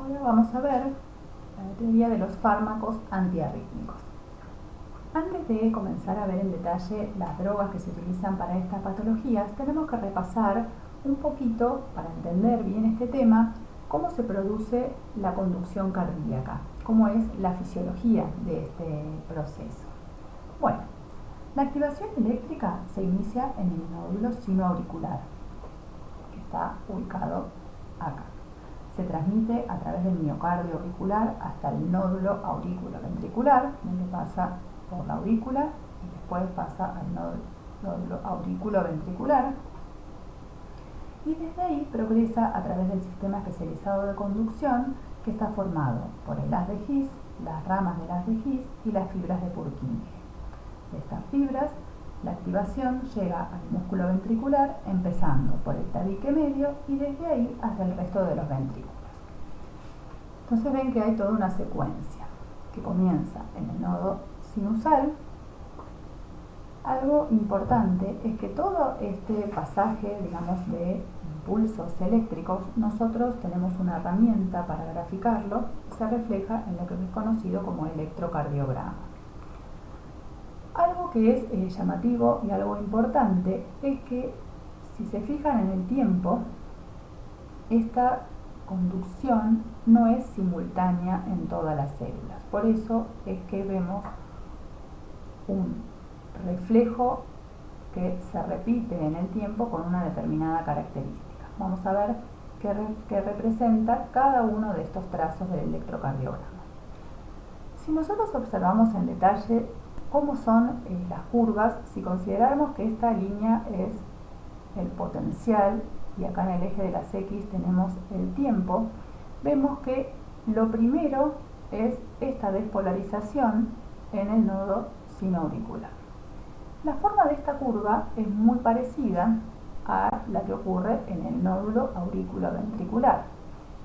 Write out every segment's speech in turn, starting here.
Ahora vamos a ver la teoría de los fármacos antiarrítmicos. Antes de comenzar a ver en detalle las drogas que se utilizan para estas patologías, tenemos que repasar un poquito, para entender bien este tema, cómo se produce la conducción cardíaca, cómo es la fisiología de este proceso. Bueno, la activación eléctrica se inicia en el nódulo sinoauricular, que está ubicado acá. Se transmite a través del miocardio auricular hasta el nódulo auriculoventricular, donde pasa por la aurícula y después pasa al nódulo auriculoventricular, y desde ahí progresa a través del sistema especializado de conducción, que está formado por el haz de His, las ramas del haz de His y las fibras de Purkinje. De estas fibras, la activación llega al músculo ventricular empezando por el tabique medio y desde ahí hasta el resto de los ventrículos. Entonces ven que hay toda una secuencia que comienza en el nodo sinusal. Algo importante es que todo este pasaje, digamos, de impulsos eléctricos, nosotros tenemos una herramienta para graficarlo y se refleja en lo que es conocido como electrocardiograma. Algo que es llamativo y algo importante es que, si se fijan en el tiempo, esta conducción no es simultánea en todas las células. Por eso es que vemos un reflejo que se repite en el tiempo con una determinada característica. Vamos a ver qué representa cada uno de estos trazos del electrocardiograma. Si nosotros observamos en detalle cómo son las curvas, si consideramos que esta línea es el potencial y acá en el eje de las X tenemos el tiempo, vemos que lo primero es esta despolarización en el nodo sinoauricular. La forma de esta curva es muy parecida a la que ocurre en el nódulo auriculoventricular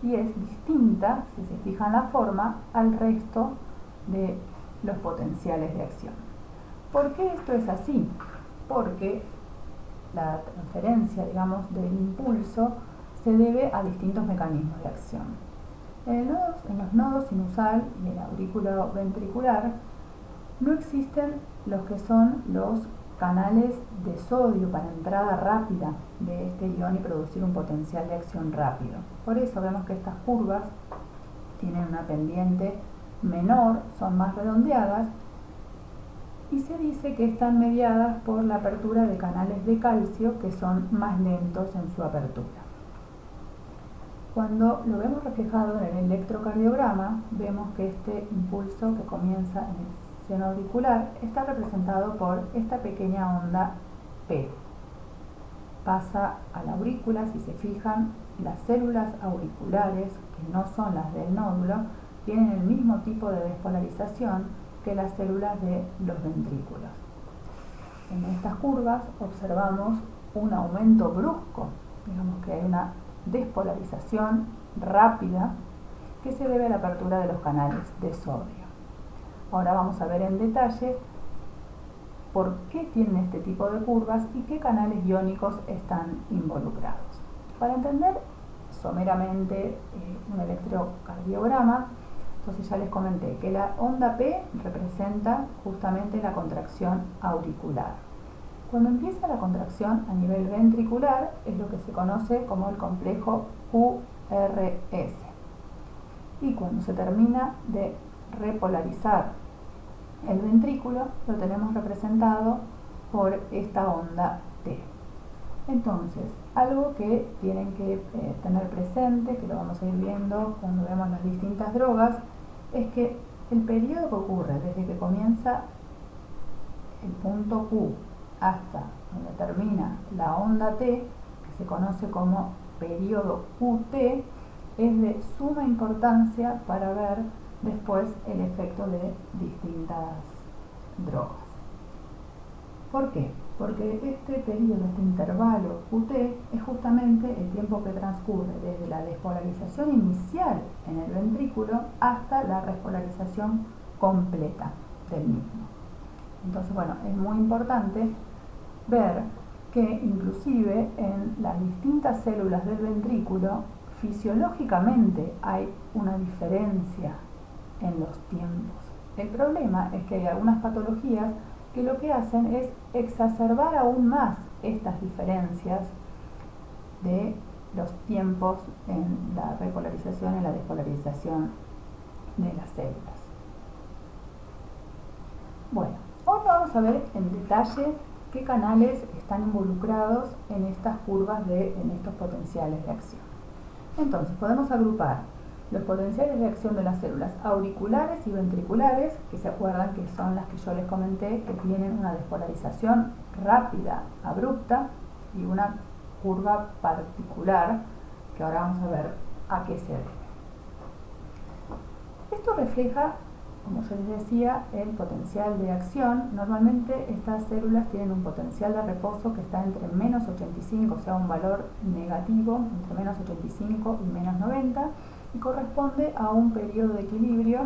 y es distinta, si se fijan la forma, al resto de los potenciales de acción. ¿Por qué esto es así? Porque la transferencia, digamos, del impulso se debe a distintos mecanismos de acción. En los nodos sinusal y el auriculoventricular no existen los que son los canales de sodio para entrada rápida de este ion y producir un potencial de acción rápido. Por eso vemos que estas curvas tienen una pendiente menor, son más redondeadas, y se dice que están mediadas por la apertura de canales de calcio que son más lentos en su apertura. Cuando lo vemos reflejado en el electrocardiograma, vemos que este impulso que comienza en el seno auricular está representado por esta pequeña onda P. Pasa a la aurícula. Si se fijan, las células auriculares, que no son las del nódulo, tienen el mismo tipo de despolarización que las células de los ventrículos. En estas curvas observamos un aumento brusco, digamos que hay una despolarización rápida que se debe a la apertura de los canales de sodio. Ahora vamos a ver en detalle por qué tienen este tipo de curvas y qué canales iónicos están involucrados. Para entender someramente un electrocardiograma, entonces ya les comenté que la onda P representa justamente la contracción auricular. Cuando empieza la contracción a nivel ventricular es lo que se conoce como el complejo QRS. Y cuando se termina de repolarizar el ventrículo, lo tenemos representado por esta onda T. Entonces, algo que tienen que tener presente, que lo vamos a ir viendo cuando vemos las distintas drogas, es que el periodo que ocurre desde que comienza el punto Q hasta donde termina la onda T, que se conoce como periodo QT, es de suma importancia para ver después el efecto de distintas drogas. ¿Por qué? Porque este periodo, este intervalo QT, es justamente el tiempo que transcurre desde la despolarización inicial en el ventrículo hasta la repolarización completa del mismo. Entonces, bueno, es muy importante ver que inclusive en las distintas células del ventrículo fisiológicamente hay una diferencia en los tiempos. El problema es que hay algunas patologías que lo que hacen es exacerbar aún más estas diferencias de los tiempos en la repolarización y la despolarización de las células. Bueno, hoy vamos a ver en detalle qué canales están involucrados en estas curvas en estos potenciales de acción. Entonces, podemos agrupar los potenciales de acción de las células auriculares y ventriculares, que se acuerdan que son las que yo les comenté, que tienen una despolarización rápida, abrupta, y una curva particular, que ahora vamos a ver a qué se debe. Esto refleja, como yo les decía, el potencial de acción. Normalmente estas células tienen un potencial de reposo que está entre menos 85, o sea, un valor negativo, entre menos 85 y menos 90, y corresponde a un periodo de equilibrio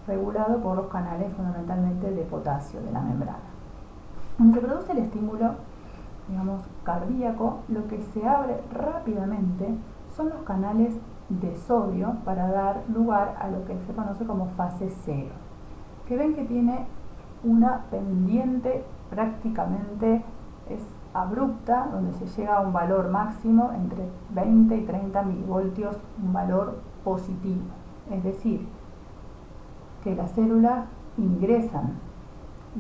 regulado por los canales fundamentalmente de potasio de la membrana. Cuando se produce el estímulo, digamos, cardíaco, lo que se abre rápidamente son los canales de sodio para dar lugar a lo que se conoce como fase 0, que ven que tiene una pendiente prácticamente abrupta, donde se llega a un valor máximo entre 20 y 30 milivoltios, un valor positivo. Es decir, que las células ingresan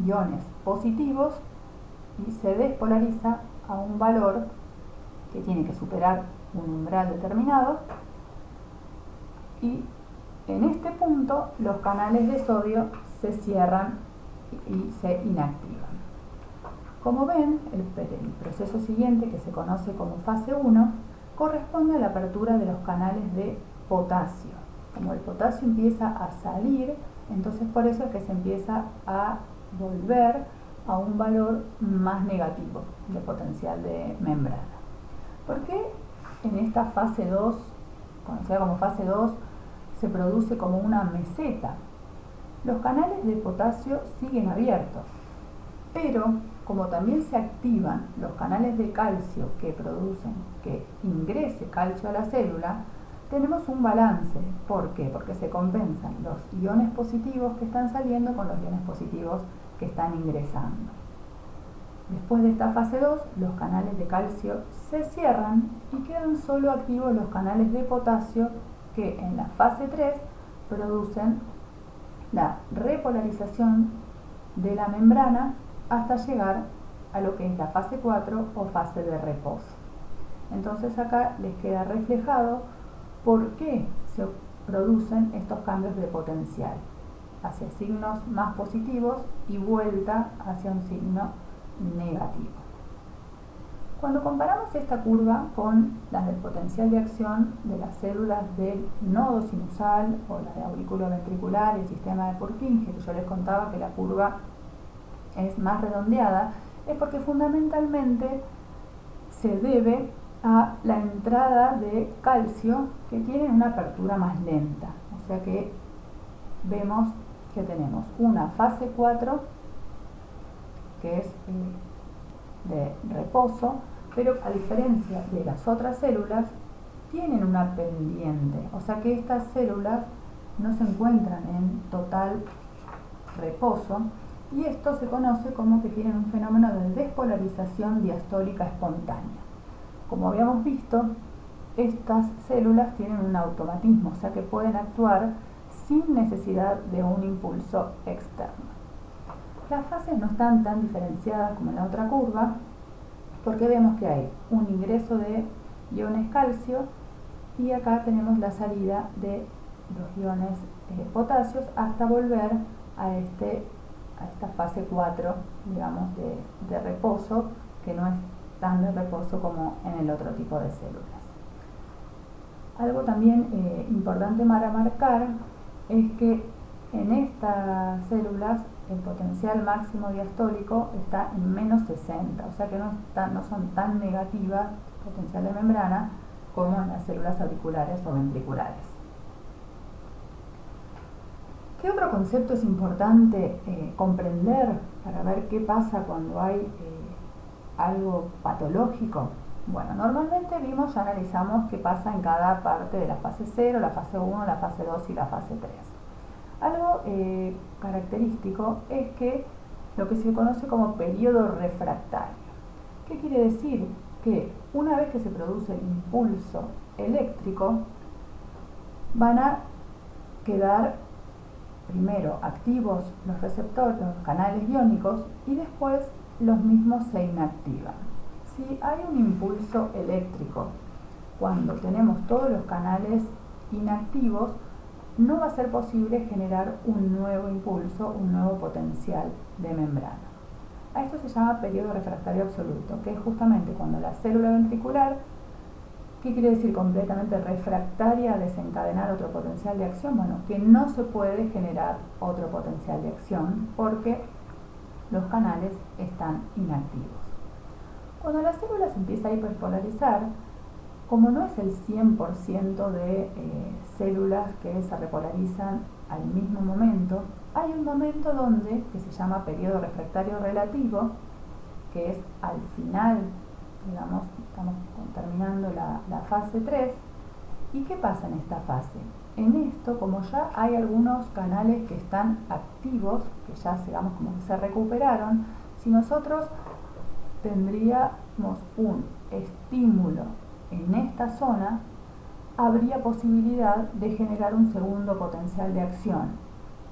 iones positivos y se despolariza a un valor que tiene que superar un umbral determinado, y en este punto los canales de sodio se cierran y se inactivan. Como ven, el proceso siguiente, que se conoce como fase 1, corresponde a la apertura de los canales de potasio. Como el potasio empieza a salir, entonces por eso es que se empieza a volver a un valor más negativo de potencial de membrana. ¿Por qué en esta fase 2, conocida como fase 2, se produce como una meseta? Los canales de potasio siguen abiertos, pero como también se activan los canales de calcio que producen que ingrese calcio a la célula, tenemos un balance. ¿Por qué? Porque se compensan los iones positivos que están saliendo con los iones positivos que están ingresando. Después de esta fase 2, los canales de calcio se cierran y quedan solo activos los canales de potasio, que en la fase 3 producen la repolarización de la membrana hasta llegar a lo que es la fase 4 o fase de reposo. Entonces acá les queda reflejado por qué se producen estos cambios de potencial hacia signos más positivos y vuelta hacia un signo negativo. Cuando comparamos esta curva con las del potencial de acción de las células del nodo sinusal o la de aurículo ventricular y el sistema de Purkinje, que yo les contaba que la curva es más redondeada, es porque fundamentalmente se debe a la entrada de calcio, que tiene una apertura más lenta. O sea que vemos que tenemos una fase 4 que es de reposo, pero a diferencia de las otras células tienen una pendiente, o sea que estas células no se encuentran en total reposo, y esto se conoce como que tienen un fenómeno de despolarización diastólica espontánea. Como habíamos visto, estas células tienen un automatismo, o sea que pueden actuar sin necesidad de un impulso externo. Las fases no están tan diferenciadas como en la otra curva, porque vemos que hay un ingreso de iones calcio y acá tenemos la salida de los iones potasios hasta volver a esta fase 4, digamos, de reposo, que no es tan de reposo como en el otro tipo de células. Algo también importante para marcar es que en estas células el potencial máximo diastólico está en menos 60, o sea que no son tan negativas el potencial de membrana como en las células auriculares o ventriculares. ¿Qué otro concepto es importante comprender para ver qué pasa cuando hay algo patológico? Bueno, normalmente vimos, ya analizamos qué pasa en cada parte de la fase 0, la fase 1, la fase 2 y la fase 3. Algo característico es que lo que se conoce como periodo refractario. ¿Qué quiere decir? Que una vez que se produce el impulso eléctrico, van a quedar primero activos los receptores, los canales iónicos, y después los mismos se inactivan. Si hay un impulso eléctrico cuando tenemos todos los canales inactivos, no va a ser posible generar un nuevo impulso, un nuevo potencial de membrana. A esto se llama periodo refractario absoluto, que es justamente cuando la célula ventricular, ¿qué quiere decir completamente refractaria a desencadenar otro potencial de acción? Bueno, que no se puede generar otro potencial de acción porque los canales están inactivos. Cuando la célula se empieza a hiperpolarizar, como no es el 100% de células que se repolarizan al mismo momento, hay un momento donde, que se llama periodo refractario relativo, que es al final, digamos, estamos terminando la fase 3. ¿Y qué pasa en esta fase? En esto, como ya hay algunos canales que están activos, que ya digamos como que se recuperaron, si nosotros tendríamos un estímulo en esta zona, habría posibilidad de generar un segundo potencial de acción.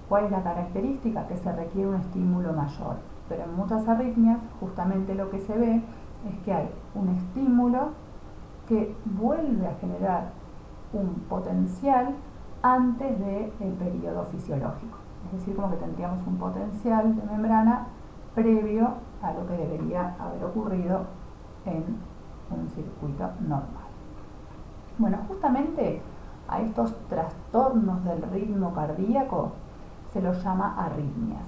¿Cuál es la característica? Que se requiere un estímulo mayor. Pero en muchas arritmias justamente lo que se ve es que hay un estímulo que vuelve a generar un potencial antes del periodo fisiológico. Es decir, como que tendríamos un potencial de membrana previo a lo que debería haber ocurrido en un circuito normal. Bueno, justamente a estos trastornos del ritmo cardíaco se los llama arritmias.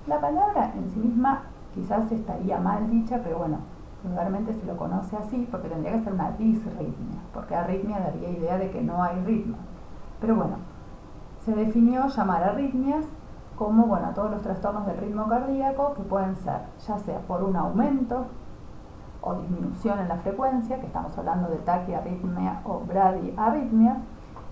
La palabra en sí misma quizás estaría mal dicha, pero bueno, vulgarmente se lo conoce así porque tendría que ser una disritmia, porque arritmia daría idea de que no hay ritmo. Pero bueno, se definió llamar arritmias como, bueno, todos los trastornos del ritmo cardíaco que pueden ser ya sea por un aumento o disminución en la frecuencia, que estamos hablando de taquiarritmia o bradiarritmia,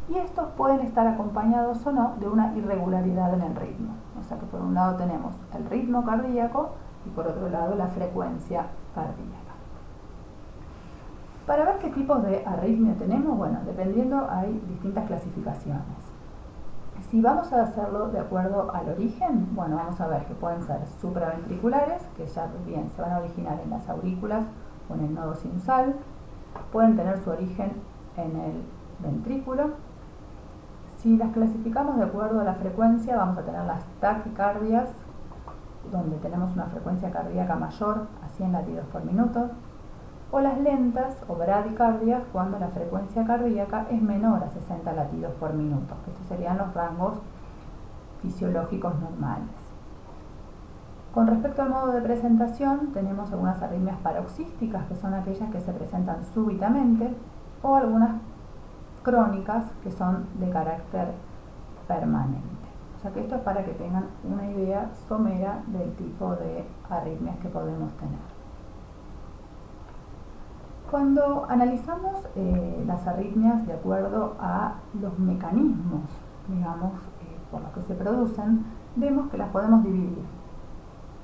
y estos pueden estar acompañados o no de una irregularidad en el ritmo. O sea que por un lado tenemos el ritmo cardíaco y por otro lado la frecuencia cardíaca. Para ver qué tipos de arritmia tenemos, bueno, dependiendo hay distintas clasificaciones. Si vamos a hacerlo de acuerdo al origen, bueno, vamos a ver que pueden ser supraventriculares, que ya bien se van a originar en las aurículas o en el nodo sinusal, pueden tener su origen en el ventrículo. Si las clasificamos de acuerdo a la frecuencia, vamos a tener las taquicardias, donde tenemos una frecuencia cardíaca mayor a 100 latidos por minuto, o las lentas o bradicardias cuando la frecuencia cardíaca es menor a 60 latidos por minuto. Estos serían los rangos fisiológicos normales. Con respecto al modo de presentación, tenemos algunas arritmias paroxísticas, que son aquellas que se presentan súbitamente, o algunas crónicas, que son de carácter permanente. O sea que esto es para que tengan una idea somera del tipo de arritmias que podemos tener. Cuando analizamos las arritmias de acuerdo a los mecanismos, digamos, por los que se producen, vemos que las podemos dividir.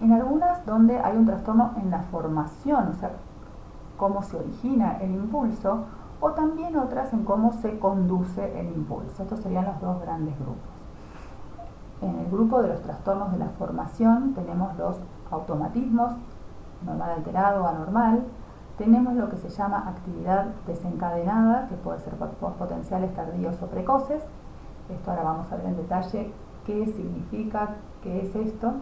En algunas donde hay un trastorno en la formación, o sea, cómo se origina el impulso, o también otras en cómo se conduce el impulso. Estos serían los dos grandes grupos. En el grupo de los trastornos de la formación tenemos los automatismos, normal alterado o anormal. Tenemos lo que se llama actividad desencadenada, que puede ser por potenciales tardíos o precoces. Esto ahora vamos a ver en detalle qué significa, qué es esto.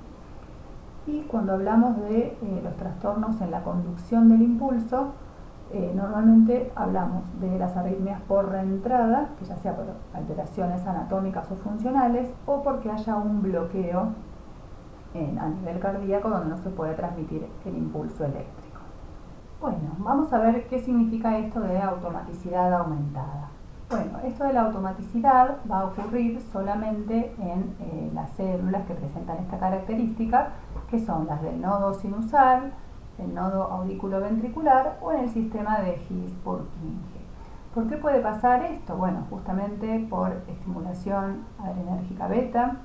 Y cuando hablamos de los trastornos en la conducción del impulso, normalmente hablamos de las arritmias por reentrada, que ya sea por alteraciones anatómicas o funcionales, o porque haya un bloqueo a nivel cardíaco donde no se puede transmitir el impulso eléctrico. Bueno, vamos a ver qué significa esto de automaticidad aumentada. Bueno, esto de la automaticidad va a ocurrir solamente en las células que presentan esta característica, que son las del nodo sinusal, el nodo auriculoventricular o en el sistema de His-Purkinje. ¿Por qué puede pasar esto? Bueno, justamente por estimulación adrenérgica beta.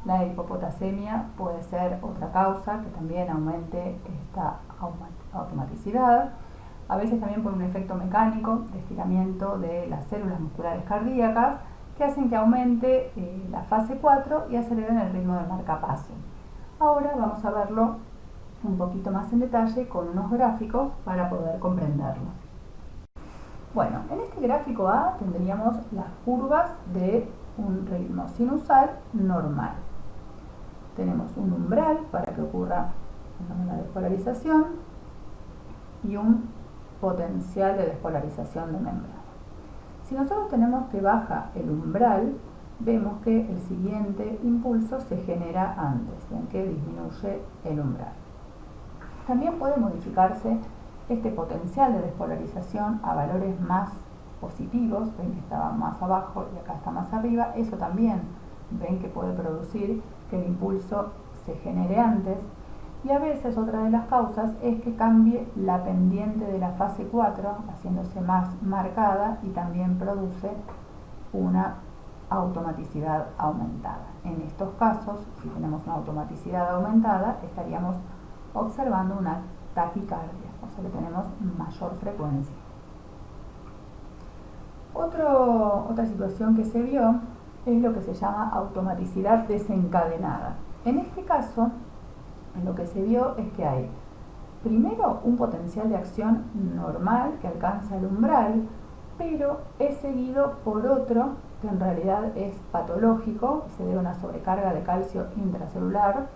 La hipopotasemia puede ser otra causa que también aumente esta automaticidad. A veces también por un efecto mecánico de estiramiento de las células musculares cardíacas que hacen que aumente la fase 4 y aceleren el ritmo del marcapaso. Ahora vamos a verlo un poquito más en detalle con unos gráficos para poder comprenderlo. Bueno, en este gráfico A tendríamos las curvas de un ritmo sinusal normal. Tenemos un umbral para que ocurra la despolarización y un potencial de despolarización de membrana. Si nosotros tenemos que baja el umbral, vemos que el siguiente impulso se genera antes, ven que disminuye el umbral. También puede modificarse este potencial de despolarización a valores más positivos, ven que estaba más abajo y acá está más arriba, eso también ven que puede producir que el impulso se genere antes, y a veces otra de las causas es que cambie la pendiente de la fase 4, haciéndose más marcada y también produce una automaticidad aumentada. En estos casos, si tenemos una automaticidad aumentada, estaríamos observando una taquicardia, o sea que tenemos mayor frecuencia. Otra situación que se vio es lo que se llama automaticidad desencadenada. En este caso, lo que se vio es que hay primero un potencial de acción normal que alcanza el umbral, pero es seguido por otro que en realidad es patológico, se debe a una sobrecarga de calcio intracelular,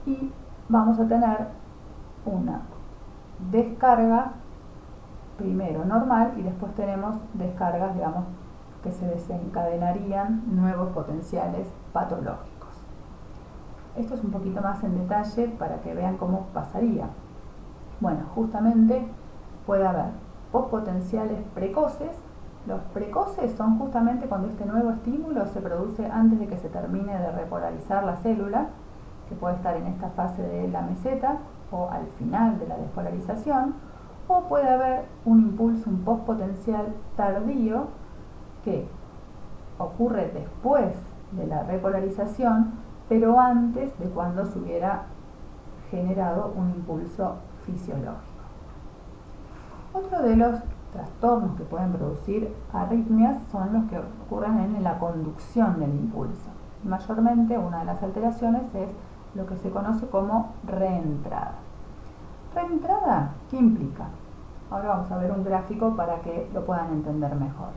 y vamos a tener una descarga primero normal y después tenemos descargas, digamos, que se desencadenarían nuevos potenciales patológicos. Esto es un poquito más en detalle para que vean cómo pasaría. Bueno, justamente puede haber pospotenciales precoces. Los precoces son justamente cuando este nuevo estímulo se produce antes de que se termine de repolarizar la célula, que puede estar en esta fase de la meseta o al final de la despolarización, o puede haber un impulso, un pospotencial tardío que ocurre después de la repolarización, pero antes de cuando se hubiera generado un impulso fisiológico. Otro de los trastornos que pueden producir arritmias son los que ocurren en la conducción del impulso. Mayormente una de las alteraciones es lo que se conoce como reentrada. ¿Reentrada qué implica? Ahora vamos a ver un gráfico para que lo puedan entender mejor.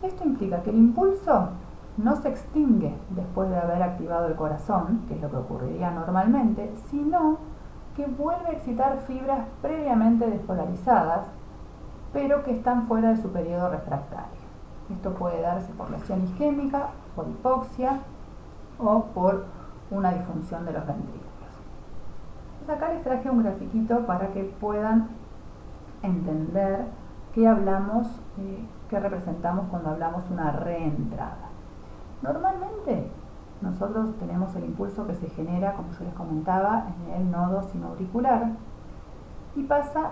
Esto implica que el impulso no se extingue después de haber activado el corazón, que es lo que ocurriría normalmente, sino que vuelve a excitar fibras previamente despolarizadas, pero que están fuera de su periodo refractario. Esto puede darse por lesión isquémica, por hipoxia o por una disfunción de los ventrículos. Pues acá les traje un grafiquito para que puedan entender qué hablamos, qué representamos cuando hablamos una reentrada. Normalmente nosotros tenemos el impulso que se genera, como yo les comentaba, en el nodo sinoauricular y pasa,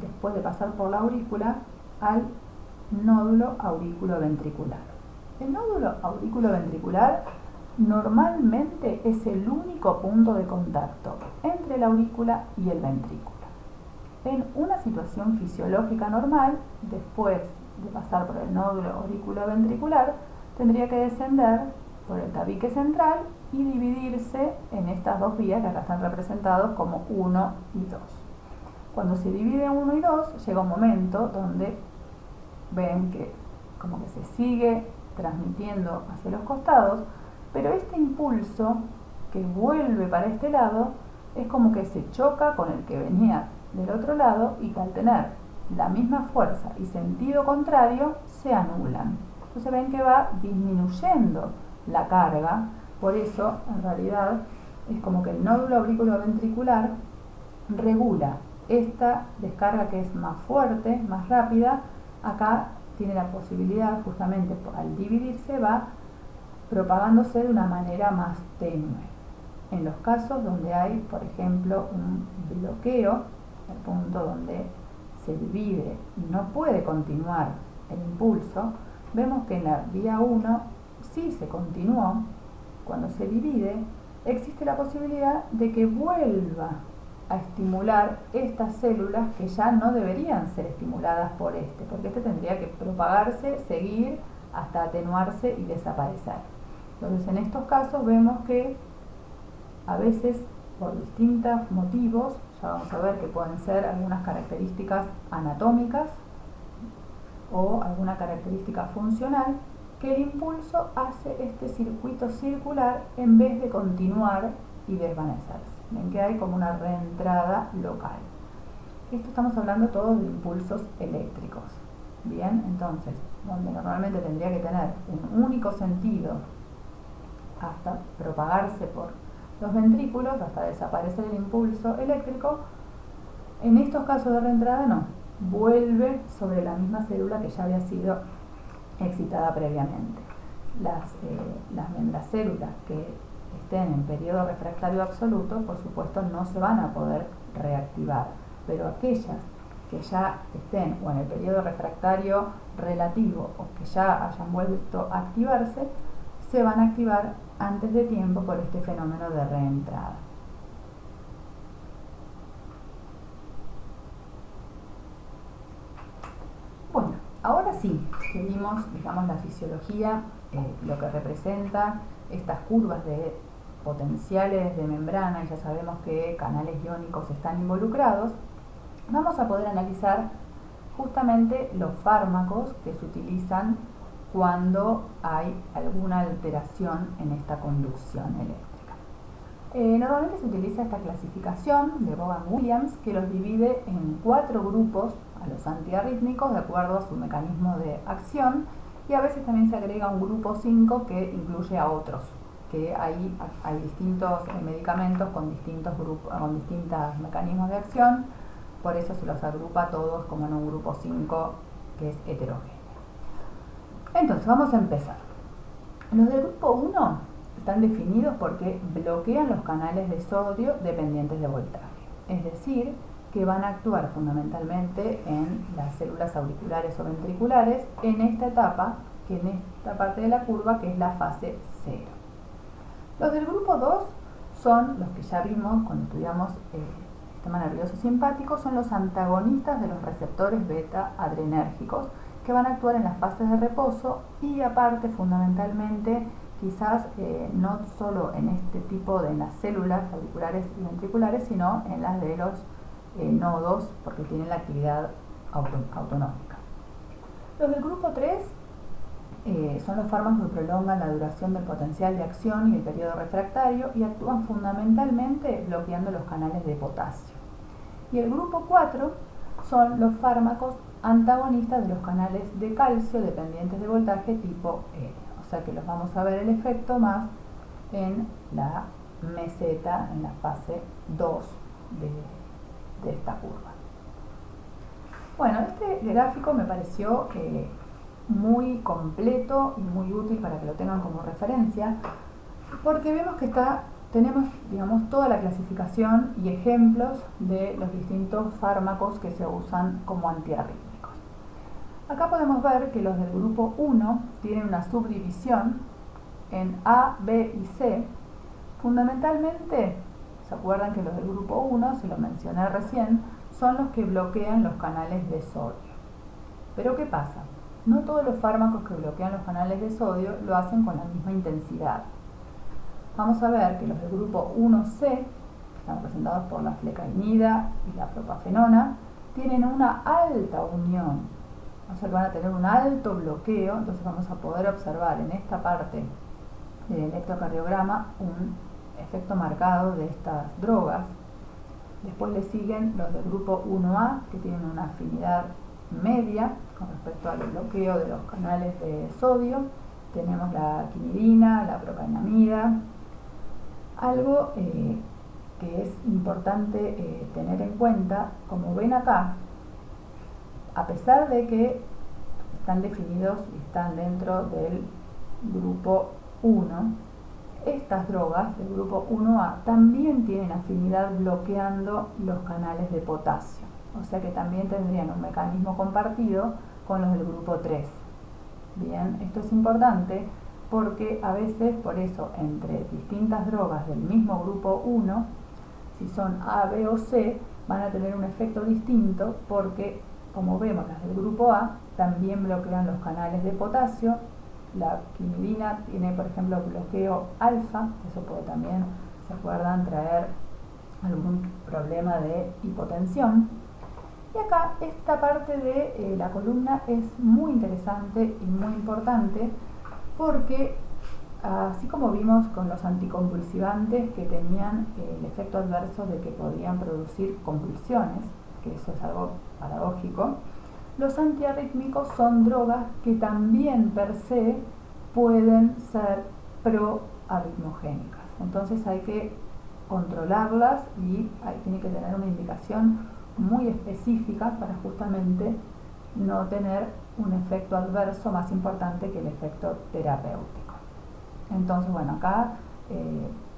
después de pasar por la aurícula, al nódulo auriculoventricular. El nódulo auriculoventricular normalmente es el único punto de contacto entre la aurícula y el ventrículo. En una situación fisiológica normal, después de pasar por el nódulo auriculoventricular, tendría que descender por el tabique central y dividirse en estas dos vías que acá están representados como 1 y 2. Cuando se divide 1 y 2, llega un momento donde ven que como que se sigue transmitiendo hacia los costados, pero este impulso que vuelve para este lado es como que se choca con el que venía del otro lado y que al tener la misma fuerza y sentido contrario se anulan. Entonces ven que va disminuyendo la carga, por eso en realidad es como que el nódulo auriculoventricular regula esta descarga que es más fuerte, más rápida. Acá tiene la posibilidad, justamente al dividirse, va propagándose de una manera más tenue. en los casos donde hay, por ejemplo, un bloqueo, el punto donde se divide y no puede continuar el impulso, vemos que en la vía 1 sí se continuó. Cuando se divide, existe la posibilidad de que vuelva a estimular estas células que ya no deberían ser estimuladas por porque tendría que propagarse, seguir hasta atenuarse y desaparecer. Entonces, en estos casos vemos que a veces, por distintos motivos, ya vamos a ver que pueden ser algunas características anatómicas o alguna característica funcional, que el impulso hace este circuito circular en vez de continuar y desvanecerse. Ven que hay como una reentrada local. Esto estamos hablando todos de impulsos eléctricos. Bien, entonces, donde normalmente tendría que tener un único sentido hasta propagarse por los ventrículos, hasta desaparecer el impulso eléctrico, en estos casos de reentrada no, vuelve sobre la misma célula que ya había sido excitada previamente. Las células que estén en periodo refractario absoluto, por supuesto, no se van a poder reactivar, pero aquellas que ya estén o en el periodo refractario relativo o que ya hayan vuelto a activarse, se van a activar antes de tiempo por este fenómeno de reentrada. Bueno, ahora sí, que vimos, digamos, la fisiología, lo que representa estas curvas de potenciales de membrana, y ya sabemos que canales iónicos están involucrados, vamos a poder analizar justamente los fármacos que se utilizan cuando hay alguna alteración en esta conducción eléctrica. Normalmente se utiliza esta clasificación de Vaughan-Williams, que los divide en 4 grupos a los antiarrítmicos de acuerdo a su mecanismo de acción, y a veces también se agrega un grupo 5 que incluye a otros, que ahí hay distintos medicamentos con distintos mecanismos de acción, por eso se los agrupa todos como en un grupo 5 que es heterogéneo. Entonces vamos a empezar. Los del grupo 1 están definidos porque bloquean los canales de sodio dependientes de voltaje, es decir, que van a actuar fundamentalmente en las células auriculares o ventriculares en esta etapa, que en esta parte de la curva, que es la fase 0. Los del grupo 2 son los que ya vimos cuando estudiamos el sistema nervioso simpático, son los antagonistas de los receptores beta adrenérgicos, que van a actuar en las fases de reposo y aparte fundamentalmente quizás no solo en este tipo de las células auriculares y ventriculares, sino en las de los nodos, porque tienen la actividad autonómica. Los del grupo 3 son los fármacos que prolongan la duración del potencial de acción y el periodo refractario y actúan fundamentalmente bloqueando los canales de potasio. Y el grupo 4 son los fármacos antagonistas de los canales de calcio dependientes de voltaje tipo L. O sea que los vamos a ver el efecto más en la meseta, en la fase 2 de esta curva. Bueno, este gráfico me pareció muy completo y muy útil para que lo tengan como referencia, porque vemos que tenemos, digamos, toda la clasificación y ejemplos de los distintos fármacos que se usan como antiarrítmicos. Acá podemos ver que los del grupo 1 tienen una subdivisión en A, B y C. Fundamentalmente, ¿se acuerdan que los del grupo 1, se lo mencioné recién, son los que bloquean los canales de sodio? Pero ¿qué pasa? No todos los fármacos que bloquean los canales de sodio lo hacen con la misma intensidad. Vamos a ver que los del grupo 1C, que están representados por la flecainida y la propafenona, tienen una alta unión, o sea que van a tener un alto bloqueo. Entonces vamos a poder observar en esta parte del electrocardiograma un efecto marcado de estas drogas. Después le siguen los del grupo 1A, que tienen una afinidad media con respecto al bloqueo de los canales de sodio. Tenemos la quinidina, la procainamida. Algo que es importante tener en cuenta, como ven acá, a pesar de que están definidos y están dentro del grupo 1, estas drogas del grupo 1A también tienen afinidad bloqueando los canales de potasio, o sea que también tendrían un mecanismo compartido con los del grupo 3. Bien, esto es importante porque a veces, por eso, entre distintas drogas del mismo grupo 1, si son A, B o C, van a tener un efecto distinto porque, como vemos, las del grupo A también bloquean los canales de potasio. La quinidina tiene, por ejemplo, bloqueo alfa, eso puede también, ¿se acuerdan?, traer algún problema de hipotensión. Y acá esta parte de la columna es muy interesante y muy importante porque así como vimos con los anticonvulsivantes que tenían el efecto adverso de que podían producir convulsiones, que eso es algo paradójico, los antiarrítmicos son drogas que también per se pueden ser proarritmogénicas. Entonces hay que controlarlas y tiene que tener una indicación muy específica para justamente no tener un efecto adverso más importante que el efecto terapéutico. Entonces, bueno, acá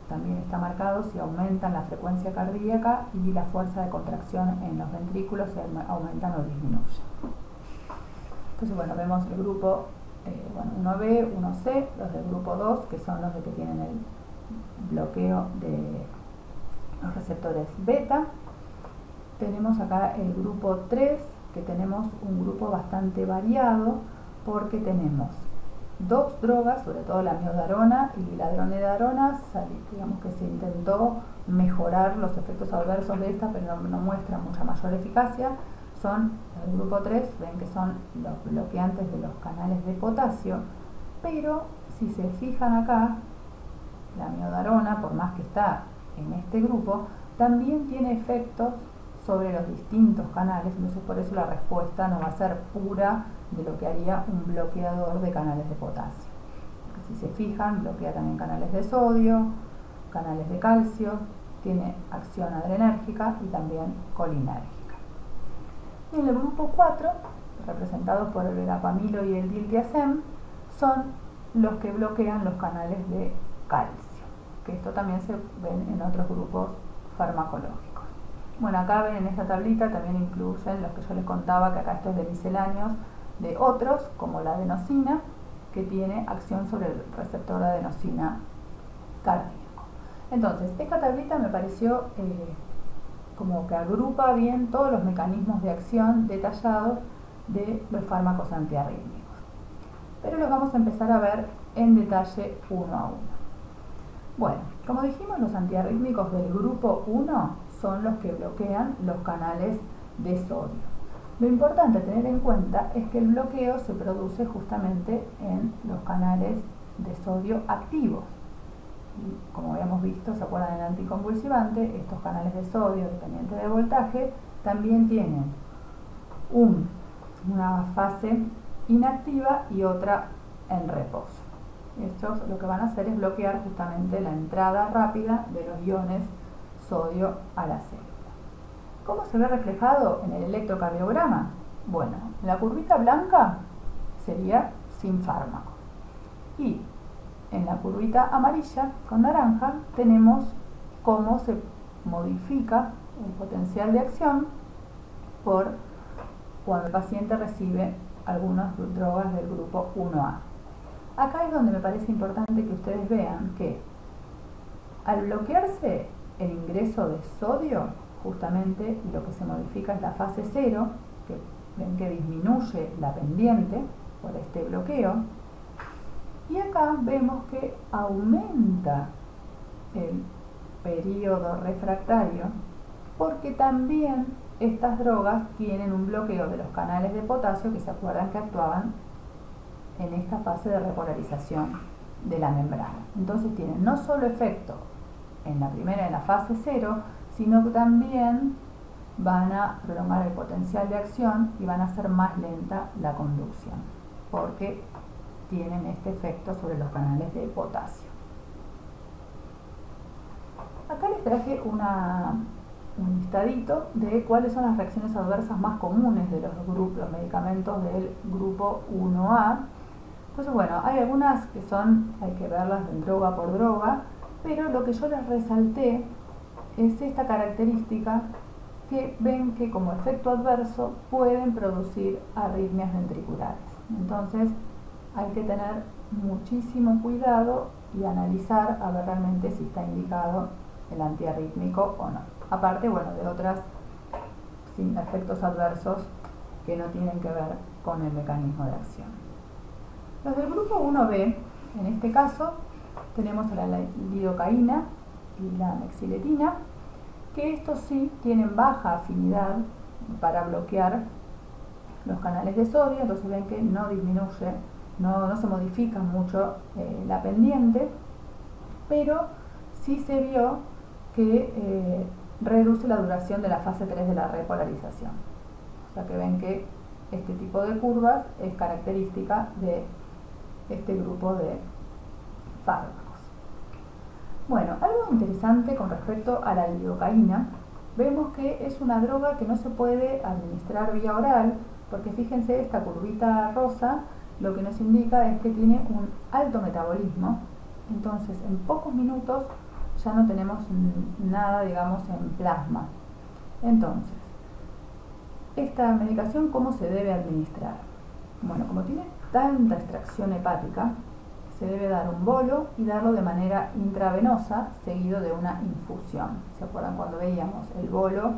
también está marcado si aumentan la frecuencia cardíaca y la fuerza de contracción en los ventrículos, si aumentan o disminuyen. Entonces, bueno, vemos el grupo 1B, 1C, los del grupo 2, que son los que tienen el bloqueo de los receptores beta. Tenemos acá el grupo 3, que tenemos un grupo bastante variado porque tenemos dos drogas, sobre todo la miodarona y la dronedarona, digamos que se intentó mejorar los efectos adversos de esta, pero no muestra mucha mayor eficacia. Son el grupo 3, ven que son los bloqueantes de los canales de potasio, pero si se fijan acá, la miodarona, por más que está en este grupo, también tiene efectos sobre los distintos canales, entonces por eso la respuesta no va a ser pura de lo que haría un bloqueador de canales de potasio. Porque si se fijan, bloquea también canales de sodio, canales de calcio, tiene acción adrenérgica y también colinérgica. Y en el grupo 4, representados por el verapamilo y el diltiazem, son los que bloquean los canales de calcio, que esto también se ven en otros grupos farmacológicos. Bueno, acá ven en esta tablita también incluyen los que yo les contaba, que acá esto es de misceláneos, de otros, como la adenosina, que tiene acción sobre el receptor de adenosina cardíaco. Entonces, esta tablita me pareció como que agrupa bien todos los mecanismos de acción detallados de los fármacos antiarrítmicos. Pero los vamos a empezar a ver en detalle uno a uno. Bueno, como dijimos, los antiarrítmicos del grupo 1 son los que bloquean los canales de sodio. Lo importante a tener en cuenta es que el bloqueo se produce justamente en los canales de sodio activos. Y como habíamos visto, ¿se acuerdan del anticonvulsivante? Estos canales de sodio dependientes de voltaje también tienen una fase inactiva y otra en reposo. Estos lo que van a hacer es bloquear justamente la entrada rápida de los iones sodio a la célula. ¿Cómo se ve reflejado en el electrocardiograma? Bueno, la curvita blanca sería sin fármaco y en la curvita amarilla con naranja tenemos cómo se modifica el potencial de acción por cuando el paciente recibe algunas drogas del grupo 1A. Acá es donde me parece importante que ustedes vean que al bloquearse el ingreso de sodio, justamente lo que se modifica es la fase 0, que ven que disminuye la pendiente por este bloqueo, y acá vemos que aumenta el periodo refractario porque también estas drogas tienen un bloqueo de los canales de potasio que se acuerdan que actuaban en esta fase de repolarización de la membrana. Entonces tienen no solo efecto en la primera, en la fase 0, sino que también van a prolongar el potencial de acción y van a hacer más lenta la conducción, porque tienen este efecto sobre los canales de potasio. Acá les traje un listadito de cuáles son las reacciones adversas más comunes de los medicamentos del grupo 1A, Entonces, bueno, hay algunas que hay que verlas de droga por droga, pero lo que yo les resalté es esta característica que ven que como efecto adverso pueden producir arritmias ventriculares. Entonces, hay que tener muchísimo cuidado y analizar a ver realmente si está indicado el antiarrítmico o no. Aparte, bueno, de otros efectos adversos que no tienen que ver con el mecanismo de acción. Los del grupo 1B, en este caso, tenemos la lidocaína y la mexiletina, que estos sí tienen baja afinidad para bloquear los canales de sodio, entonces ven que no disminuye, no se modifica mucho la pendiente, pero sí se vio que reduce la duración de la fase 3 de la repolarización. O sea que ven que este tipo de curvas es característica de este grupo de fármacos. Bueno, algo interesante con respecto a la lidocaína, vemos que es una droga que no se puede administrar vía oral, porque fíjense, esta curvita rosa lo que nos indica es que tiene un alto metabolismo, entonces en pocos minutos ya no tenemos nada, digamos, en plasma. Entonces, esta medicación, ¿cómo se debe administrar? Bueno, como tiene tanta extracción hepática, se debe dar un bolo y darlo de manera intravenosa, seguido de una infusión. ¿Se acuerdan cuando veíamos el bolo?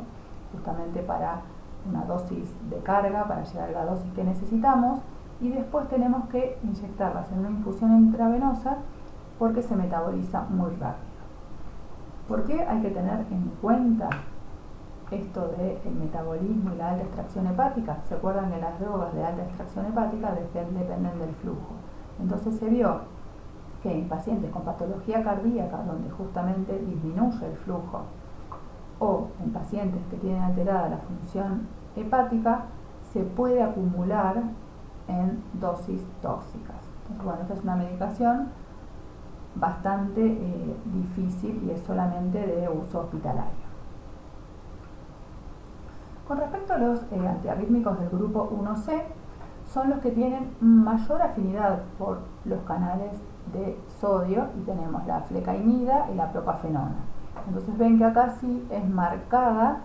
Justamente para una dosis de carga, para llegar a la dosis que necesitamos, y después tenemos que inyectarlas en una infusión intravenosa porque se metaboliza muy rápido. ¿Por qué hay que tener en cuenta esto del metabolismo y la alta extracción hepática? ¿Se acuerdan que las drogas de alta extracción hepática dependen del flujo? Entonces se vio que en pacientes con patología cardíaca, donde justamente disminuye el flujo, o en pacientes que tienen alterada la función hepática, se puede acumular en dosis tóxicas. Entonces, bueno, esta es una medicación bastante difícil y es solamente de uso hospitalario. Con respecto a los antiarrítmicos del grupo 1C, son los que tienen mayor afinidad por los canales de sodio, y tenemos la flecainida y la propafenona. Entonces ven que acá sí es marcada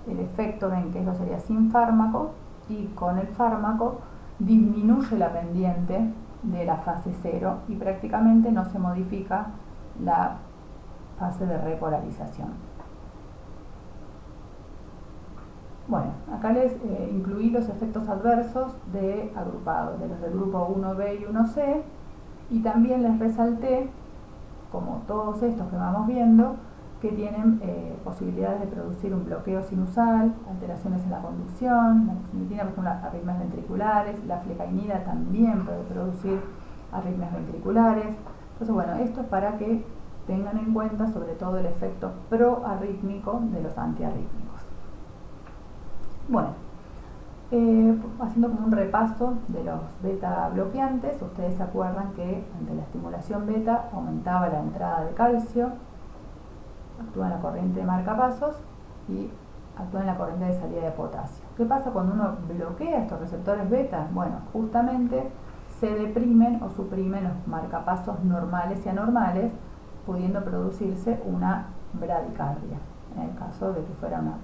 el efecto, ven que eso sería sin fármaco, y con el fármaco disminuye la pendiente de la fase 0 y prácticamente no se modifica la fase de repolarización. Bueno, acá les incluí los efectos adversos agrupados de los del grupo 1B y 1C, y también les resalté, como todos estos que vamos viendo, que tienen posibilidades de producir un bloqueo sinusal, alteraciones en la conducción, la mexiletina, por ejemplo, arritmias ventriculares, la flecainida también puede producir arritmias ventriculares. Entonces, bueno, esto es para que tengan en cuenta sobre todo el efecto proarrítmico de los antiarrítmicos. Bueno, haciendo como un repaso de los beta bloqueantes, ustedes se acuerdan que ante la estimulación beta aumentaba la entrada de calcio, actúa en la corriente de marcapasos y actúa en la corriente de salida de potasio. ¿Qué pasa cuando uno bloquea estos receptores beta? Bueno, justamente se deprimen o suprimen los marcapasos normales y anormales, pudiendo producirse una bradicardia, en el caso de que fuera una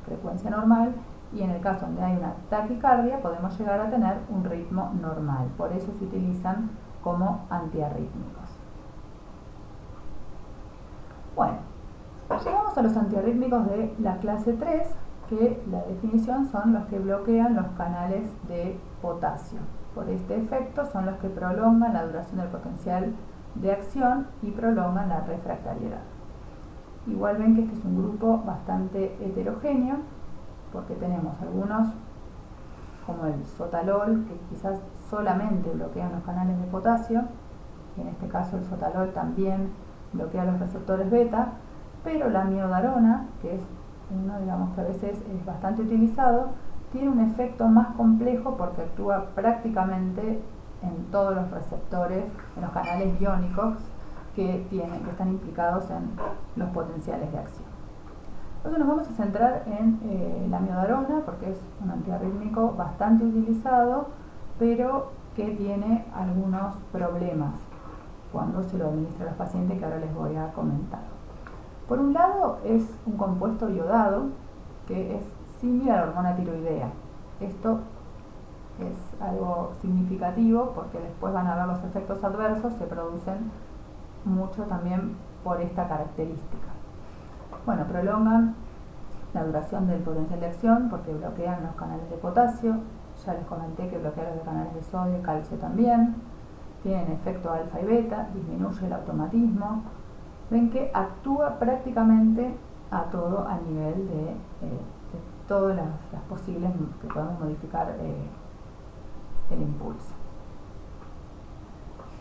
frecuencia normal, y en el caso donde hay una taquicardia podemos llegar a tener un ritmo normal. Por eso se utilizan como antiarrítmicos. Bueno, llegamos a los antiarrítmicos de la clase 3, que la definición son los que bloquean los canales de potasio. Por este efecto son los que prolongan la duración del potencial de acción y prolongan la refractariedad. Igual ven que este es un grupo bastante heterogéneo, porque tenemos algunos, como el sotalol, que quizás solamente bloquean los canales de potasio, y en este caso el sotalol también bloquea los receptores beta, pero la miodarona, que es uno, digamos, que a veces es bastante utilizado, tiene un efecto más complejo porque actúa prácticamente en todos los receptores, en los canales iónicos que están implicados en los potenciales de acción. Entonces nos vamos a centrar en la miodarona, porque es un antiarrítmico bastante utilizado, pero que tiene algunos problemas cuando se lo administra a los pacientes, que ahora les voy a comentar. Por un lado, es un compuesto iodado que es similar a la hormona tiroidea. Esto es algo significativo porque después van a ver los efectos adversos, se producen mucho también por esta característica. Bueno, prolongan la duración del potencial de acción porque bloquean los canales de potasio. Ya les comenté que bloquean los canales de sodio y calcio también. Tienen efecto alfa y beta, disminuye el automatismo. Ven que actúa prácticamente a todo a nivel de todas las posibles que podemos modificar el impulso.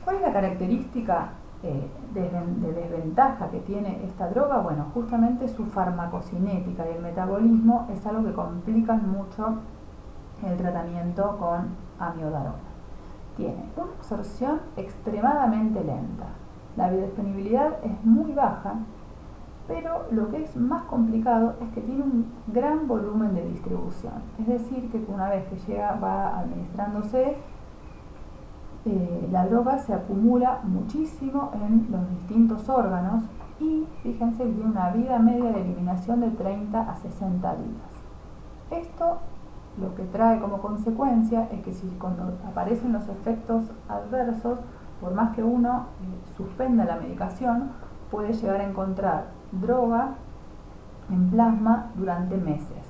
¿Cuál es la característica de desventaja que tiene esta droga? Bueno, justamente su farmacocinética y el metabolismo es algo que complica mucho el tratamiento con amiodarona. Tiene una absorción extremadamente lenta, la biodisponibilidad es muy baja, pero lo que es más complicado es que tiene un gran volumen de distribución. Es decir, que una vez que va administrándose, la droga se acumula muchísimo en los distintos órganos y fíjense que tiene una vida media de eliminación de 30 a 60 días. Esto lo que trae como consecuencia es que si cuando aparecen los efectos adversos, por más que uno suspenda la medicación, puede llegar a encontrar droga en plasma durante meses.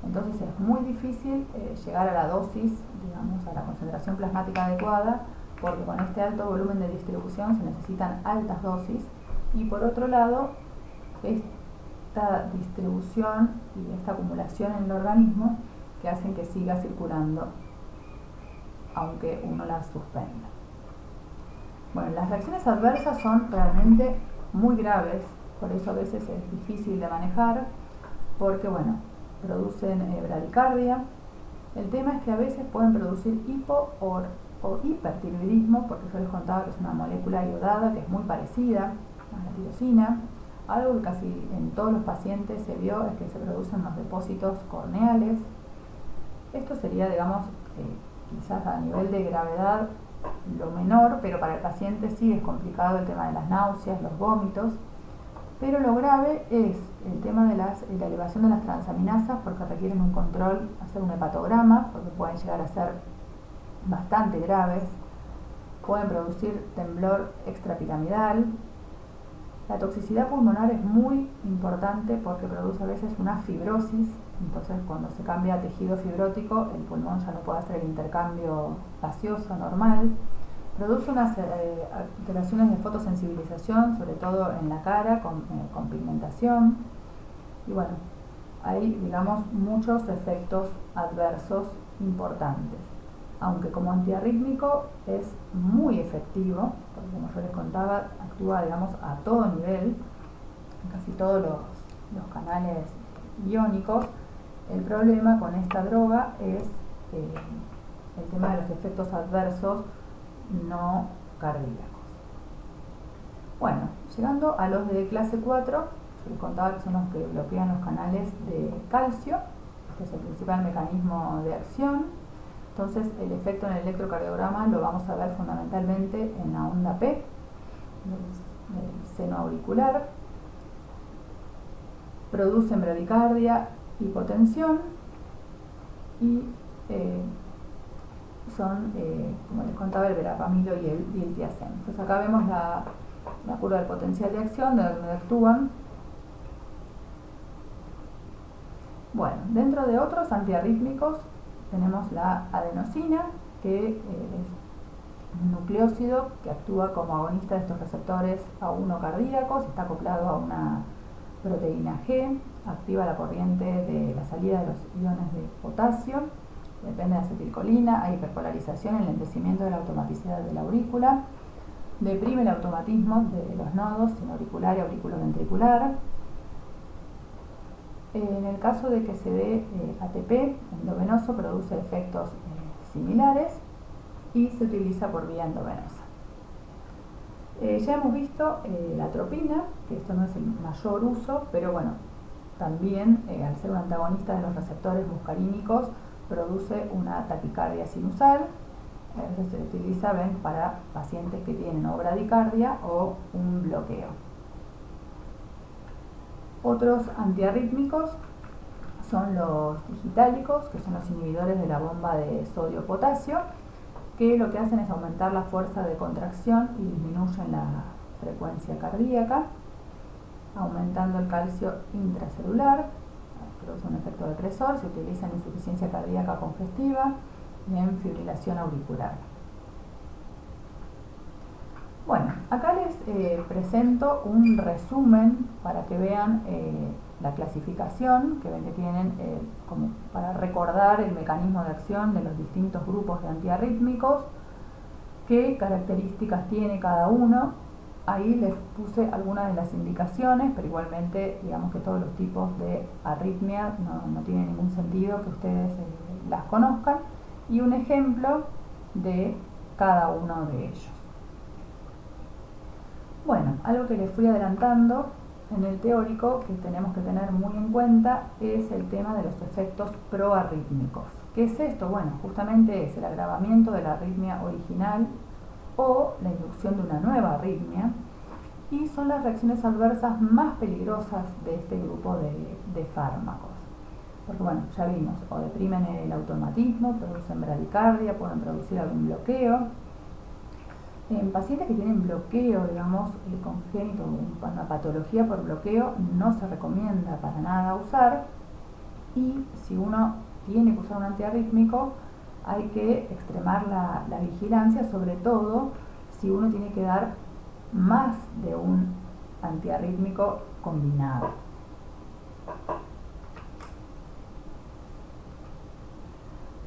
Entonces es muy difícil llegar a la dosis, digamos, a la concentración plasmática adecuada, porque con este alto volumen de distribución se necesitan altas dosis. Y por otro lado, esta distribución y esta acumulación en el organismo que hacen que siga circulando aunque uno la suspenda. Bueno, las reacciones adversas son realmente muy graves, por eso a veces es difícil de manejar, porque bueno, producen bradicardia. El tema es que a veces pueden producir hipo o hipertiroidismo, porque yo les contaba que es una molécula iodada que es muy parecida a la tirosina. Algo que casi en todos los pacientes se vio es que se producen los depósitos corneales. Esto sería, digamos, quizás a nivel de gravedad lo menor, pero para el paciente sí es complicado el tema de las náuseas, los vómitos. Pero lo grave es el tema de la elevación de las transaminasas, porque requieren un control, hacer un hepatograma, porque pueden llegar a ser bastante graves. Pueden producir temblor extrapiramidal. La toxicidad pulmonar es muy importante porque produce a veces una fibrosis. Entonces, cuando se cambia a tejido fibrótico, el pulmón ya no puede hacer el intercambio gaseoso normal. Produce unas alteraciones de fotosensibilización, sobre todo en la cara, con pigmentación. Y bueno, hay, digamos, muchos efectos adversos importantes. Aunque como antiarrítmico es muy efectivo, porque como yo les contaba, actúa, digamos, a todo nivel, en casi todos los canales iónicos. El problema con esta droga es el tema de los efectos adversos no cardíacos. Bueno, llegando a los de clase 4, yo les contaba que son los que bloquean los canales de calcio. Este es el principal mecanismo de acción. Entonces el efecto en el electrocardiograma lo vamos a ver fundamentalmente en la onda P del seno auricular. Producen bradicardia, hipotensión y son, como les contaba, el verapamilo y el tiacén. Entonces acá vemos la curva del potencial de acción, de donde actúan. Bueno, dentro de otros antiarrítmicos tenemos la adenosina, que es un nucleósido que actúa como agonista de estos receptores A1 cardíacos, está acoplado a una proteína G, activa la corriente de la salida de los iones de potasio, depende de acetilcolina, hay hiperpolarización, enlentecimiento de la automaticidad de la aurícula, deprime el automatismo de los nodos sinoauricular y auriculoventricular. En el caso de que se dé ATP endovenoso, produce efectos similares y se utiliza por vía endovenosa. Ya hemos visto la atropina, que esto no es el mayor uso, pero bueno, también al ser un antagonista de los receptores muscarínicos, produce una taquicardia sinusal. A veces se utiliza, ven, para pacientes que tienen o bradicardia o un bloqueo. Otros antiarrítmicos son los digitálicos, que son los inhibidores de la bomba de sodio-potasio, que lo que hacen es aumentar la fuerza de contracción y disminuyen la frecuencia cardíaca, aumentando el calcio intracelular, produce un efecto depresor, se utiliza en insuficiencia cardíaca congestiva y en fibrilación auricular. Bueno, acá les presento un resumen para que vean la clasificación, que ven que tienen como para recordar el mecanismo de acción de los distintos grupos de antiarrítmicos, qué características tiene cada uno. Ahí les puse algunas de las indicaciones, pero igualmente digamos que todos los tipos de arritmia no tiene ningún sentido que ustedes las conozcan, y un ejemplo de cada uno de ellos. Bueno, algo que les fui adelantando en el teórico que tenemos que tener muy en cuenta es el tema de los efectos proarrítmicos. ¿Qué es esto? Bueno, justamente es el agravamiento de la arritmia original o la inducción de una nueva arritmia, y son las reacciones adversas más peligrosas de este grupo de fármacos. Porque bueno, ya vimos, o deprimen el automatismo, producen bradicardia, pueden producir algún bloqueo. En pacientes que tienen bloqueo, digamos, congénito, una patología por bloqueo, no se recomienda para nada usar, y si uno tiene que usar un antiarrítmico, hay que extremar la vigilancia, sobre todo si uno tiene que dar más de un antiarrítmico combinado.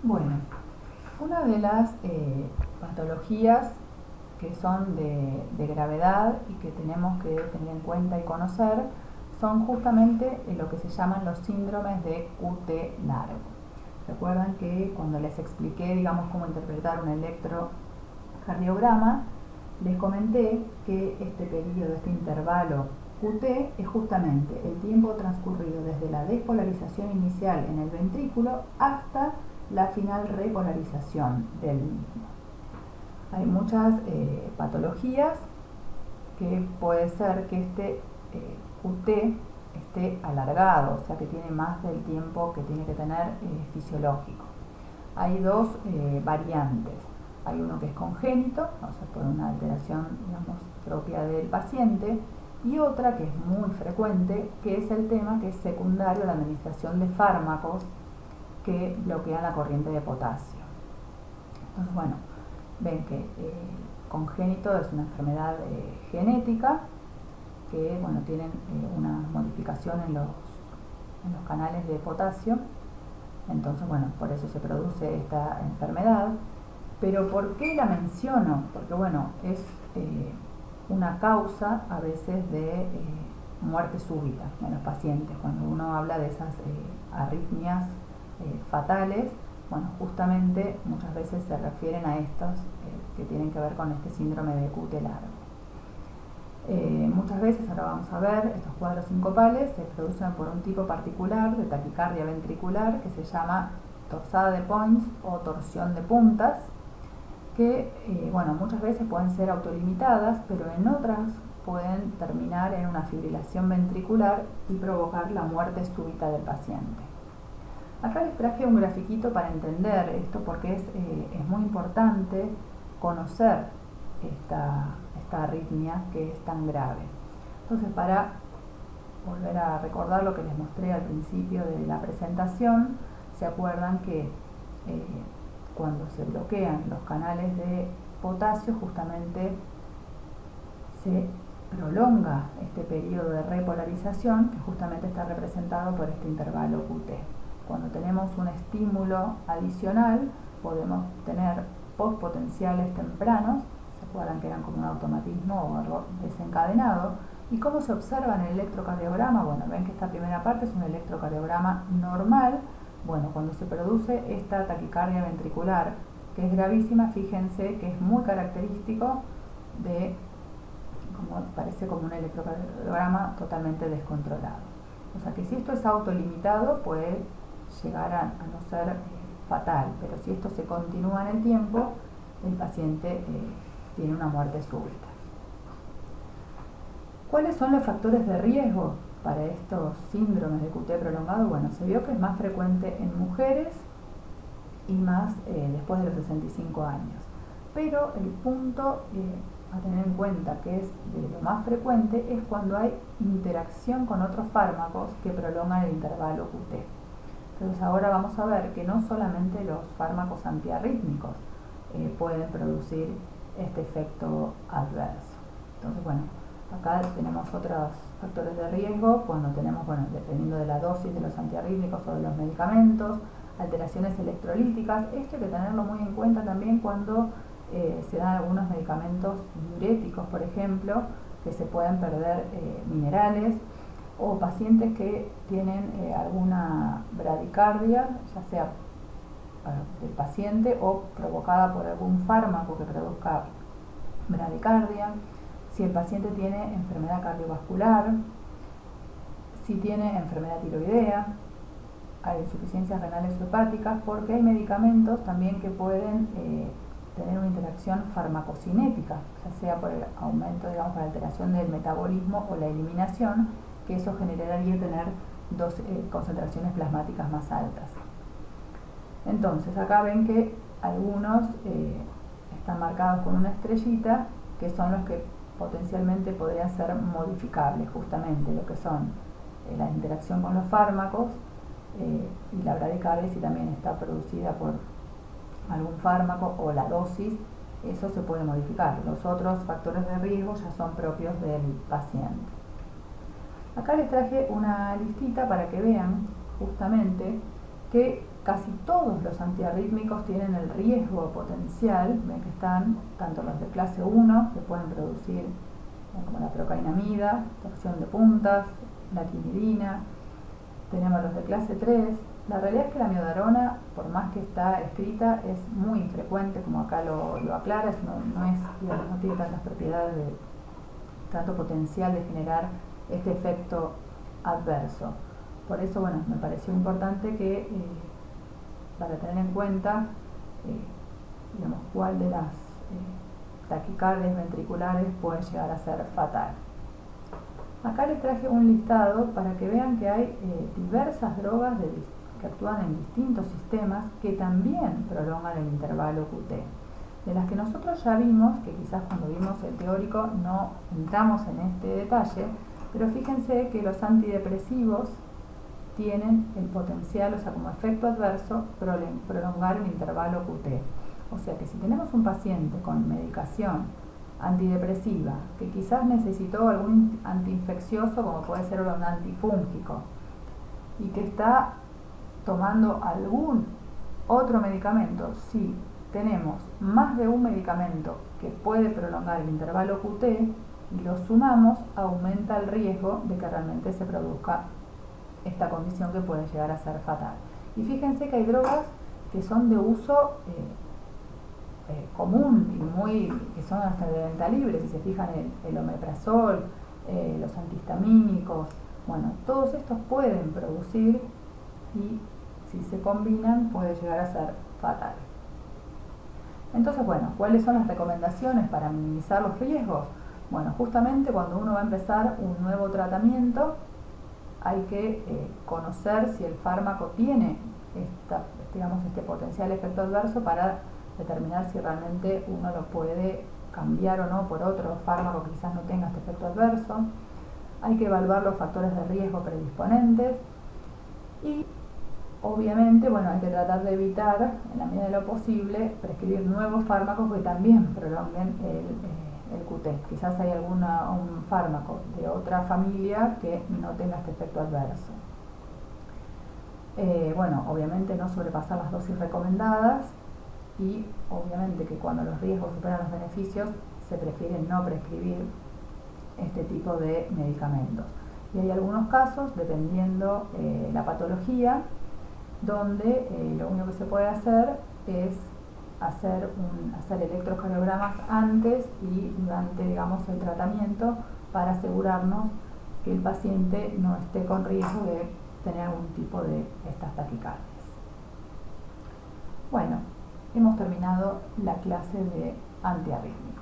Bueno, una de las patologías que son de gravedad y que tenemos que tener en cuenta y conocer son justamente lo que se llaman los síndromes de QT largo. Recuerdan que cuando les expliqué, digamos, cómo interpretar un electrocardiograma, les comenté que este periodo, este intervalo QT, es justamente el tiempo transcurrido desde la despolarización inicial en el ventrículo hasta la final repolarización del mismo. Hay muchas patologías que puede ser que este QT esté alargado, o sea que tiene más del tiempo que tiene que tener fisiológico. Hay dos variantes. Hay uno que es congénito, o sea, por una alteración, digamos, propia del paciente, y otra que es muy frecuente, que es el tema que es secundario a la administración de fármacos que bloquean la corriente de potasio. Entonces, bueno, ven que congénito es una enfermedad genética que, bueno, tienen una modificación en los canales de potasio. Entonces, bueno, por eso se produce esta enfermedad. Pero ¿por qué la menciono? Porque, bueno, es una causa a veces de muerte súbita en los pacientes. Cuando uno habla de esas arritmias fatales, bueno, justamente muchas veces se refieren a estos que tienen que ver con este síndrome de QT largo. Muchas veces, ahora vamos a ver, estos cuadros sincopales se producen por un tipo particular de taquicardia ventricular que se llama torsada de Points o torsión de puntas, que bueno, muchas veces pueden ser autolimitadas, pero en otras pueden terminar en una fibrilación ventricular y provocar la muerte súbita del paciente. Acá les traje un grafiquito para entender esto, porque es muy importante conocer esta arritmia que es tan grave. Entonces, para volver a recordar lo que les mostré al principio de la presentación, se acuerdan que cuando se bloquean los canales de potasio, justamente se prolonga este periodo de repolarización, que justamente está representado por este intervalo QT. Cuando tenemos un estímulo adicional, podemos tener postpotenciales tempranos, se acuerdan que eran como un automatismo o error desencadenado. ¿Y cómo se observa en el electrocardiograma? Bueno, ven que esta primera parte es un electrocardiograma normal. Bueno, cuando se produce esta taquicardia ventricular, que es gravísima, fíjense que es muy característico de, como parece como un electrocardiograma totalmente descontrolado. O sea que si esto es autolimitado puede llegar a no ser fatal, pero si esto se continúa en el tiempo, el paciente tiene una muerte súbita. ¿Cuáles son los factores de riesgo para estos síndromes de QT prolongado? Bueno, se vio que es más frecuente en mujeres y más después de los 65 años. Pero el punto a tener en cuenta que es de lo más frecuente es cuando hay interacción con otros fármacos que prolongan el intervalo QT. Entonces ahora vamos a ver que no solamente los fármacos antiarrítmicos pueden producir este efecto adverso. Entonces bueno, acá tenemos otros factores de riesgo cuando tenemos, bueno, dependiendo de la dosis de los antiarrítmicos o de los medicamentos, alteraciones electrolíticas. Esto hay que tenerlo muy en cuenta también cuando se dan algunos medicamentos diuréticos, por ejemplo, que se pueden perder minerales, o pacientes que tienen alguna bradicardia, ya sea del paciente o provocada por algún fármaco que produzca bradicardia, si el paciente tiene enfermedad cardiovascular, si tiene enfermedad tiroidea, hay insuficiencias renales o hepáticas, porque hay medicamentos también que pueden tener una interacción farmacocinética, ya sea por el aumento, digamos, por la alteración del metabolismo o la eliminación, que eso generaría tener concentraciones plasmáticas más altas. Entonces, acá ven que algunos están marcados con una estrellita, que son los que potencialmente podrían ser modificables, justamente lo que son la interacción con los fármacos y la bradicardia, si también está producida por algún fármaco o la dosis, eso se puede modificar. Los otros factores de riesgo ya son propios del paciente. Acá les traje una listita para que vean justamente que casi todos los antiarrítmicos tienen el riesgo potencial. Ven que están tanto los de clase 1, que pueden producir como la procainamida, torsión de puntas, la quinidina. Tenemos los de clase 3. La realidad es que la miodarona, por más que está escrita, es muy infrecuente, como acá lo aclara, no tiene tantas propiedades, tanto potencial de generar este efecto adverso. Por eso, bueno, me pareció importante que para tener en cuenta digamos, cuál de las taquicardias ventriculares puede llegar a ser fatal. Acá les traje un listado para que vean que hay diversas drogas que actúan en distintos sistemas que también prolongan el intervalo QT. De las que nosotros ya vimos, que quizás cuando vimos el teórico no entramos en este detalle, pero fíjense que los antidepresivos tienen el potencial, o sea, como efecto adverso, prolongar el intervalo QT. O sea que si tenemos un paciente con medicación antidepresiva que quizás necesitó algún antiinfeccioso, como puede ser un antifúngico, y que está tomando algún otro medicamento, si tenemos más de un medicamento que puede prolongar el intervalo QT y lo sumamos, aumenta el riesgo de que realmente se produzca esta condición que puede llegar a ser fatal. Y fíjense que hay drogas que son de uso común y que son hasta de venta libre. Si se fijan, el omeprazol, los antihistamínicos, bueno, todos estos pueden producir, y si se combinan puede llegar a ser fatal. Entonces, bueno, ¿cuáles son las recomendaciones para minimizar los riesgos? Bueno, justamente cuando uno va a empezar un nuevo tratamiento, hay que conocer si el fármaco tiene este potencial efecto adverso para determinar si realmente uno lo puede cambiar o no por otro fármaco que quizás no tenga este efecto adverso. Hay que evaluar los factores de riesgo predisponentes y obviamente, bueno, hay que tratar de evitar, en la medida de lo posible, prescribir nuevos fármacos que también prolonguen el QT. Quizás hay un fármaco de otra familia que no tenga este efecto adverso. Bueno, obviamente no sobrepasar las dosis recomendadas, y obviamente que cuando los riesgos superan los beneficios se prefiere no prescribir este tipo de medicamentos. Y hay algunos casos, dependiendo la patología, donde lo único que se puede hacer es hacer electrocardiogramas antes y durante, digamos, el tratamiento, para asegurarnos que el paciente no esté con riesgo de tener algún tipo de estas taquicardias. Bueno, hemos terminado la clase de antiarrítmica.